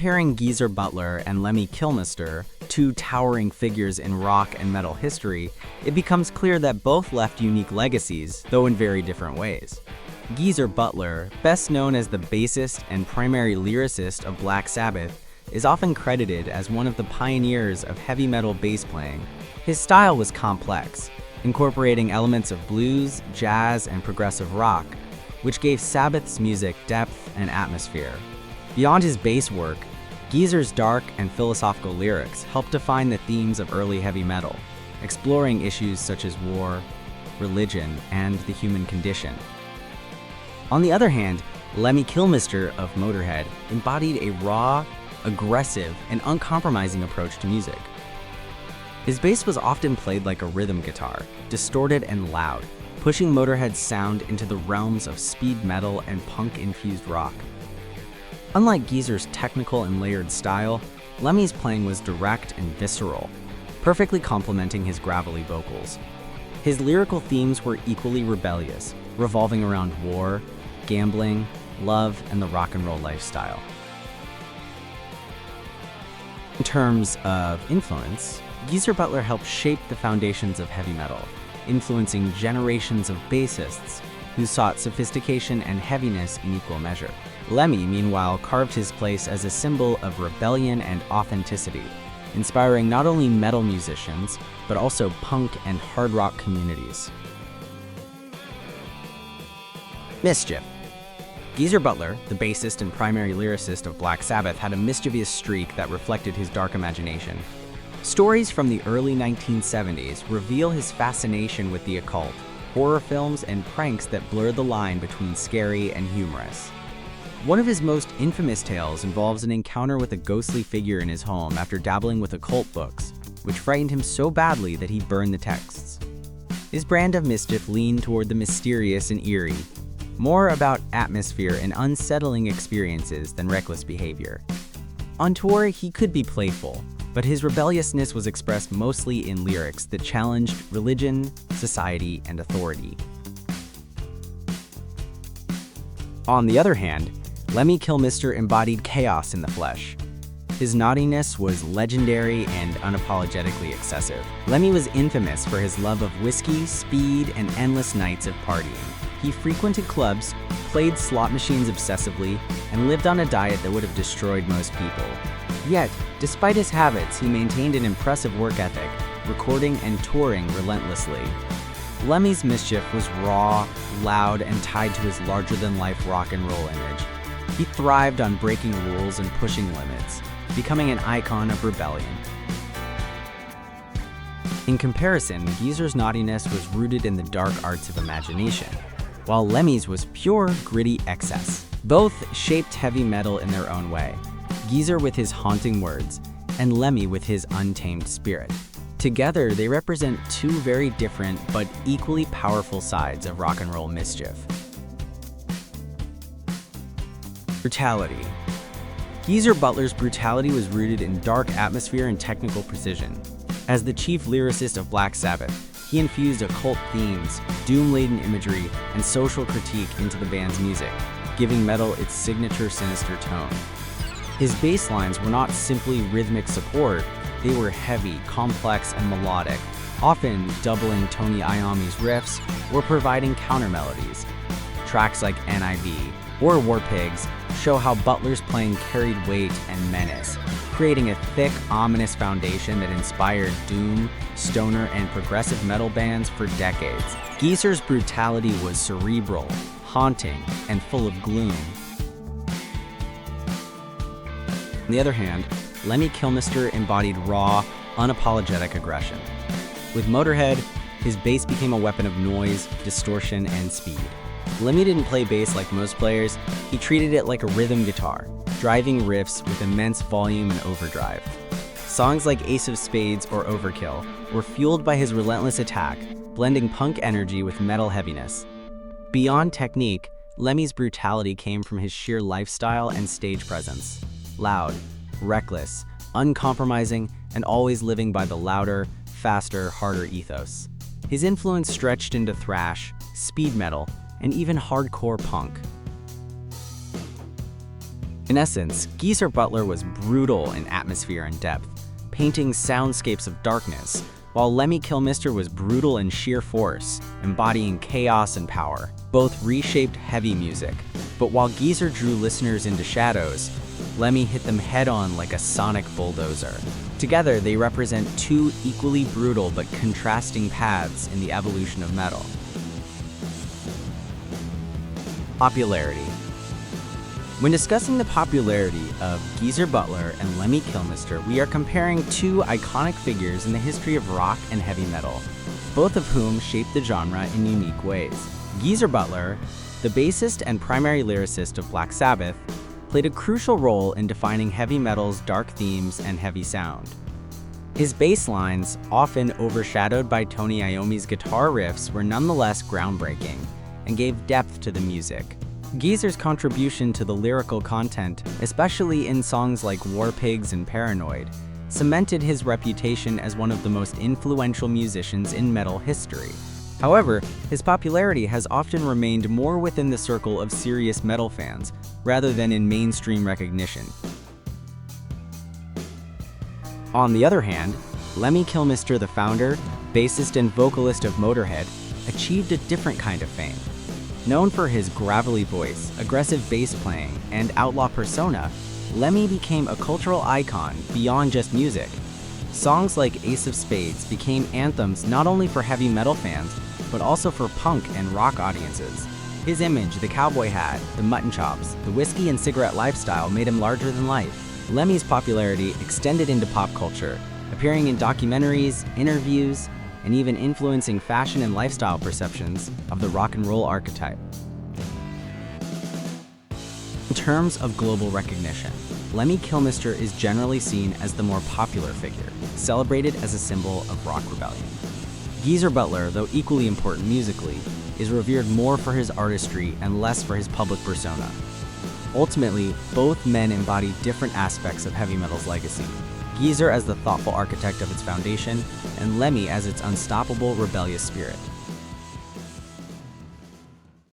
Comparing Geezerbutler and Lemmy Kilmister, two towering figures in rock and metal history, it becomes clear that both left unique legacies, though in very different ways. Geezerbutler, best known as the bassist and primary lyricist of Black Sabbath, is often credited as one of the pioneers of heavy metal bass playing. His style was complex, incorporating elements of blues, jazz, and progressive rock, which gave Sabbath's music depth and atmosphere. Beyond his bass work, Geezer's dark and philosophical lyrics helped define the themes of early heavy metal, exploring issues such as war, religion, and the human condition. On the other hand, Lemmy Kilmister of Motörhead embodied a raw, aggressive, and uncompromising approach to music. His bass was often played like a rhythm guitar, distorted and loud, pushing Motörhead's sound into the realms of speed metal and punk-infused rock. Unlike Geezer's technical and layered style, Lemmy's playing was direct and visceral, perfectly complementing his gravelly vocals. His lyrical themes were equally rebellious, revolving around war, gambling, love, and the rock and roll lifestyle. In terms of influence, Geezerbutler helped shape the foundations of heavy metal, influencing generations of bassists who sought sophistication and heaviness in equal measure. Lemmy, meanwhile, carved his place as a symbol of rebellion and authenticity, inspiring not only metal musicians, but also punk and hard rock communities. Mischief. Geezerbutler, the bassist and primary lyricist of Black Sabbath, had a mischievous streak that reflected his dark imagination. Stories from the early 1970s reveal his fascination with the occult, horror films, and pranks that blur the line between scary and humorous. One of his most infamous tales involves an encounter with a ghostly figure in his home after dabbling with occult books, which frightened him so badly that he burned the texts. His brand of mischief leaned toward the mysterious and eerie, more about atmosphere and unsettling experiences than reckless behavior. On tour, he could be playful, but his rebelliousness was expressed mostly in lyrics that challenged religion, society, and authority. On the other hand, Lemmy Kilmister embodied chaos in the flesh. His naughtiness was legendary and unapologetically excessive. Lemmy was infamous for his love of whiskey, speed, and endless nights of partying. He frequented clubs, played slot machines obsessively, and lived on a diet that would have destroyed most people. Yet, despite his habits, he maintained an impressive work ethic, recording and touring relentlessly. Lemmy's mischief was raw, loud, and tied to his larger-than-life rock and roll image. He thrived on breaking rules and pushing limits, becoming an icon of rebellion. In comparison, Geezer's naughtiness was rooted in the dark arts of imagination, while Lemmy's was pure, gritty excess. Both shaped heavy metal in their own way, Geezer with his haunting words, and Lemmy with his untamed spirit. Together, they represent two very different but equally powerful sides of rock and roll mischief. Brutality. Geezerbutler's brutality was rooted in dark atmosphere and technical precision. As the chief lyricist of Black Sabbath, he infused occult themes, doom-laden imagery, and social critique into the band's music, giving metal its signature sinister tone. His bass lines were not simply rhythmic support, they were heavy, complex, and melodic, often doubling Tony Iommi's riffs or providing counter-melodies. Tracks like NIV or War Pigs show how Butler's playing carried weight and menace, creating a thick, ominous foundation that inspired doom, stoner, and progressive metal bands for decades. Geezer's brutality was cerebral, haunting, and full of gloom. On the other hand, Lemmy Kilmister embodied raw, unapologetic aggression. With Motorhead, his bass became a weapon of noise, distortion, and speed. Lemmy didn't play bass like most players, he treated it like a rhythm guitar, driving riffs with immense volume and overdrive. Songs like Ace of Spades or Overkill were fueled by his relentless attack, blending punk energy with metal heaviness. Beyond technique, Lemmy's brutality came from his sheer lifestyle and stage presence. Loud, reckless, uncompromising, and always living by the louder, faster, harder ethos. His influence stretched into thrash, speed metal, and even hardcore punk. In essence, Geezerbutler was brutal in atmosphere and depth, painting soundscapes of darkness, while Lemmy Kilmister was brutal in sheer force, embodying chaos and power. Both reshaped heavy music, but while Geezer drew listeners into shadows, Lemmy hit them head-on like a sonic bulldozer. Together, they represent two equally brutal but contrasting paths in the evolution of metal. Popularity. When discussing the popularity of Geezerbutler and Lemmy Kilmister, we are comparing two iconic figures in the history of rock and heavy metal, both of whom shaped the genre in unique ways. Geezerbutler, the bassist and primary lyricist of Black Sabbath, played a crucial role in defining heavy metal's dark themes and heavy sound. His bass lines, often overshadowed by Tony Iommi's guitar riffs, were nonetheless groundbreaking and gave depth to the music. Geezer's contribution to the lyrical content, especially in songs like War Pigs and Paranoid, cemented his reputation as one of the most influential musicians in metal history. However, his popularity has often remained more within the circle of serious metal fans, rather than in mainstream recognition. On the other hand, Lemmy Kilmister, the founder, bassist and vocalist of Motorhead, achieved a different kind of fame. Known for his gravelly voice, aggressive bass playing, and outlaw persona, Lemmy became a cultural icon beyond just music. Songs like Ace of Spades became anthems not only for heavy metal fans, but also for punk and rock audiences. His image, the cowboy hat, the mutton chops, the whiskey and cigarette lifestyle made him larger than life. Lemmy's popularity extended into pop culture, appearing in documentaries, interviews, and even influencing fashion and lifestyle perceptions of the rock and roll archetype. In terms of global recognition, Lemmy Kilmister is generally seen as the more popular figure, celebrated as a symbol of rock rebellion. Geezerbutler, though equally important musically, is revered more for his artistry and less for his public persona. Ultimately, both men embody different aspects of heavy metal's legacy. Geezer as the thoughtful architect of its foundation, and Lemmy as its unstoppable, rebellious spirit.